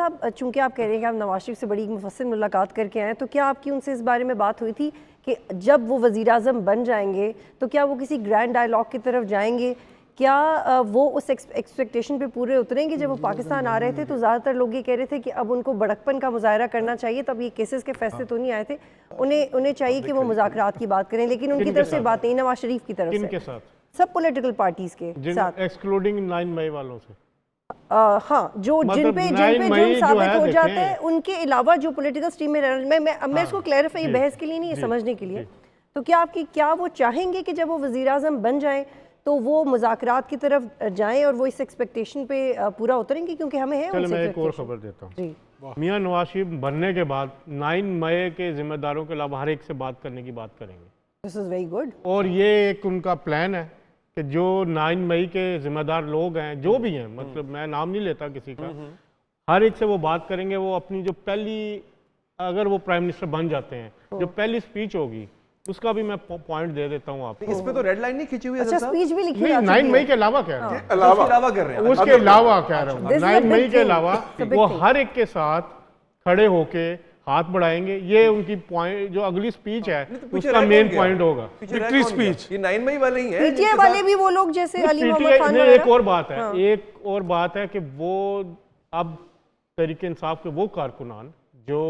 साहब, चूंकि आप कह रहे हैं कि आप नवाज शरीफ से बड़ी मुफस्सिल मुलाकात करके आए, तो क्या आपकी उनसे इस बारे में बात हुई थी कि जब वो वज़ीर आज़म बन जाएंगे तो क्या वो किसी ग्रैंड डायलॉग की तरफ जाएंगे? क्या वो उस एक्सपेक्टेशन पे पूरे उतरेंगे? जब वो पाकिस्तान आ रहे थे तो ज़्यादातर लोग ये कह रहे थे कि अब उनको बड़कपन का मुजाहरा करना चाहिए, तब ये केसेस के फैसले तो नहीं आए थे, उन्हें चाहिए कि वो मुज़ाकरात की बात करें, लेकिन उनकी तरफ से बात नहीं, नवाज शरीफ की तरफ से, सब पॉलिटिकल पार्टीज के साथ, एक्सक्लूडिंग 9 मई वालों से। हाँ, जो जिन पे जुर्म साबित हो जाता है, उनके अलावा जो पॉलिटिकल स्ट्रीम में रहना, मैं इसको क्लैरिफाई, बहस के लिए नहीं, समझने के लिए, तो क्या वो चाहेंगे कि जब वो वज़ीर आज़म बन जाएं तो वो मुज़ाकरात की तरफ जाएं और वो इस एक्सपेक्टेशन पे पूरा उतरेंगे? क्योंकि हमें है उनसे। मैं एक और खबर देता हूँ, मियां नवाज शरीफ बनने के बाद 9 मई के जिम्मेदारों के अलावा हर एक से बात करने की बात करेंगे। This is very good. और ये एक उनका प्लान है कि जो 9 मई के जिम्मेदार लोग हैं, जो भी हैं, मतलब मैं नाम नहीं लेता किसी का, हर एक से वो बात करेंगे। वो अपनी जो पहली, अगर वो प्राइम मिनिस्टर बन जाते हैं, जो पहली स्पीच होगी उसका भी मैं पॉइंट दे देता हूँ आपको। इस पे तो रेड लाइन नहीं खिंची हुई है। अच्छा, स्पीच भी लिखी है? 9 मई के अलावा कह रहा हूँ, अलावा कर रहे हैं, उसके अलावा कह रहा हूँ, 9 मई के अलावा वो हर एक के साथ खड़े होके हाथ बढ़ाएंगे। ये उनकी पॉइंट, जो अगली स्पीच है उसका मेन पॉइंट होगा, विक्ट्री स्पीच। ये 9 मई वाले ही हैं, पीटीआई वाले भी वो लोग जैसे अली मोहम्मद खान। एक और बात है, एक और बात है कि वो अब तहरीक इंसाफ के वो कारकुनान जो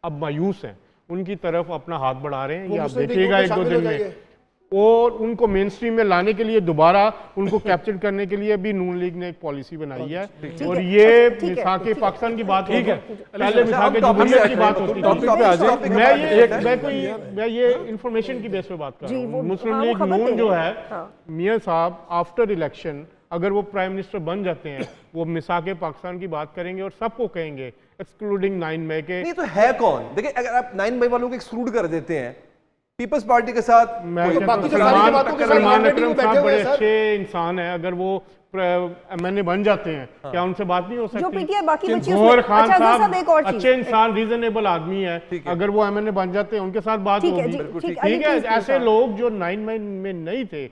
अब मायूस हैं, उनकी तरफ अपना हाथ बढ़ा रहे हैं। ये आप देखिएगा 1-2 दिन में। और उनको मेन स्ट्रीम में लाने के लिए, दोबारा उनको कैप्चर करने के लिए भी नून लीग ने एक पॉलिसी बनाई है। और ये मिसाके पाकिस्तान की बात होगी, पहले मिसाके जमहूरियत की बात होती थी। मैं ये इंफॉर्मेशन की बेस पे बात कर रहा हूँ। मुस्लिम लीग नून जो है, मियां साहब आफ्टर इलेक्शन अगर वो प्राइम मिनिस्टर बन जाते हैं, वो मिसाके पाकिस्तान की बात करेंगे और सबको कहेंगे एक्सक्लूडिंग 9 मई के। नहीं तो है कौन? देखिए, अगर आप 9 मई वालों को एक्सक्लूड कर देते हैं पीपल्स पार्टी के साथ, सलमान अकरम साहब बड़े अच्छे इंसान है, अगर वो एमएनए बन जाते हैं, क्या उनसे बात नहीं हो सकती? गौहर खान साहब अच्छे इंसान, रीजनेबल आदमी है, अगर वो एमएनए बन जाते हैं उनके साथ बात होगी। ठीक है, ऐसे लोग जो 9 मई में नहीं थे,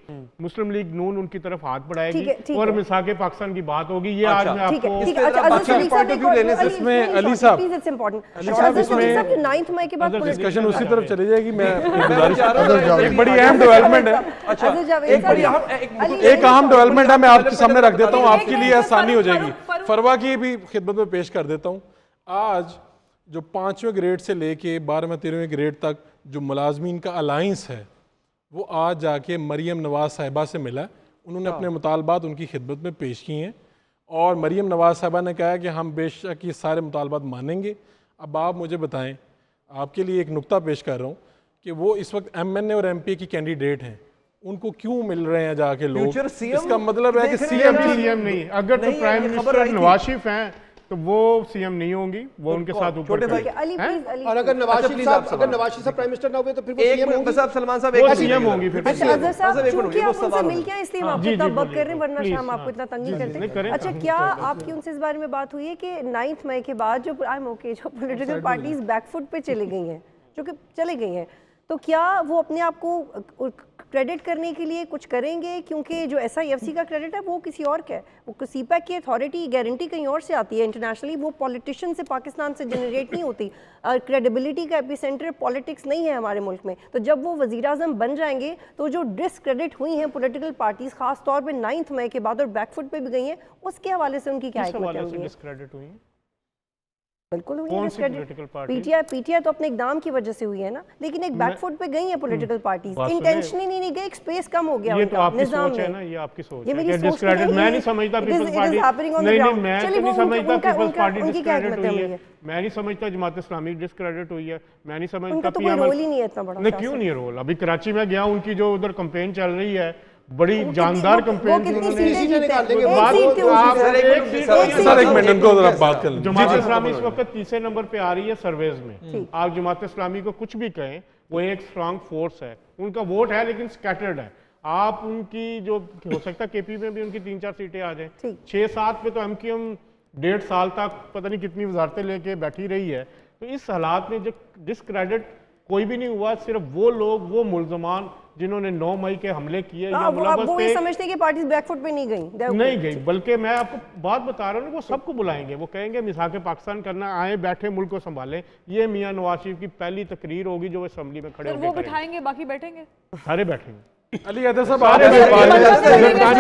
मुस्लिम लीग नून उनकी तरफ हाथ बढ़ाएगी और मिसाके पाकिस्तान की बात होगी। ये आज मैं आपको इसमें अली साहब 9 मई के बाद डिस्कशन उसी तरफ चली जाएगी। मैं एक बड़ी अहम डेवलपमेंट है, एक अहम डेवलपमेंट है, मैं आपके सामने रख देता हूं, आपके लिए आसानी हो जाएगी। फरवा की भी खिदमत में पेश कर देता हूं। आज जो 5वें ग्रेड से लेके 12वें 13वें ग्रेड तक जो मुलाजमीन का अलाइंस है, वो आज जाके मरियम नवाज साहिबा से मिला। उन्होंने अपने मुतालबात उनकी खिदमत में पेश किए हैं और मरियम नवाज साहिबा ने कहा कि हम बेशक ये सारे मुतालबात मानेंगे। अब आप मुझे बताएं, आपके लिए एक नुक्ता पेश कर रहा हूँ कि वो इस वक्त एमएनए और एमपी की कैंडिडेट हैं, उनको क्यों मिल रहे हैं जाके लोग? इसका मतलब है कि सीएम नहीं, अगर तो प्राइम मिनिस्टर नवाज शरीफ हैं तो वो सीएम नहीं होंगी, वो उनके साथ ऊपर। और अगर नवाज शरीफ साहब प्राइम मिनिस्टर ना हुए तो फिर वो सीएम होंगे। सलमान साहब वो सीएम होंगी फिर। अच्छा, क्या आपकी उनसे इस बारे में बात हुई है कि 9 मई के बाद जो पॉलिटिकल पार्टीज बैकफुट पे चली गई हैं, जो कि चले गई हैं, तो क्या वो अपने आप को क्रेडिट करने के लिए कुछ करेंगे? क्योंकि जो SIFC का क्रेडिट है वो किसी और का है, वो सीपैक की अथॉरिटी गारंटी कहीं और से आती है इंटरनेशनली, वो पॉलिटिशियन से, पाकिस्तान से जनरेट नहीं होती। क्रेडिबिलिटी का एपिसेंटर पॉलिटिक्स नहीं है हमारे मुल्क में। तो जब वो वज़ीर आज़म बन जाएंगे तो जो डिसक्रेडिट हुई हैं पॉलिटिकल पार्टीज, खास तौर पर 9 मई के बाद और बैकफुट पे भी गई हैं, उसके हवाले से उनकी क्या डिसक्रेडिट हुई है? बिल्कुल हुई है। पीटीआई तो अपने इकदाम की वजह से हुई है ना, लेकिन एक बैकफुट पे गई है पॉलिटिकल पार्टीज, इंटेंशनली नहीं गई, एक स्पेस कम हो गया। ये तो आपकी सोच है ना, ये आपकी सोच है। ये डिस्क्रेडिट मैं नहीं समझता पीपल्स पार्टी, नहीं मैं तो नहीं समझता पीपल्स पार्टी डिस्क्रेडिट हुई है, मैं नहीं समझता जमात इस्लामी डिस्क्रेडिट हुई है, मैं नहीं समझता पीएम रोल ही नहीं है इतना बड़ा। नहीं, क्यों नहीं रोल? अभी कराची में गया, उनकी जो उधर कैंपेन चल रही है, बड़ी जानदार कैंपेन। जमात इस्लामी इस वक्त 3 नंबर पे आ रही है सर्वेज में। आप जमात इस्लामी को कुछ भी कहें, वो एक स्ट्रांग फोर्स है, उनका वोट है लेकिन स्कैटर्ड है। आप उनकी जो हो सकता है KP में भी उनकी 3-4 सीटें आ जाएं, 6-7 पे तो MQM 1.5 साल तक पता नहीं कितनी वजारतें लेके बैठी रही है। तो इस हालात में जो डिस्क्रेडिट कोई भी नहीं हुआ, सिर्फ वो लोग, वो मुल्जमान जिन्होंने 9 मई के हमले किए या अब मुलव्वस वो ये थे, समझते हैं कि पार्टीज बैकफुट पे नहीं गई। नहीं गई, बल्कि मैं आपको बात बता रहा हूँ, वो सबको बुलाएंगे, वो कहेंगे मिसाक पाकिस्तान करना, आए बैठे मुल्क को संभालें। ये मियां नवाज शरीफ की पहली तकरीर होगी जो असेंबली में खड़े फिर होकर वो करेंगे। बिठाएंगे, बाकी बैठेंगे। सारे बैठेंगे। अली हैदर साहब सारे आप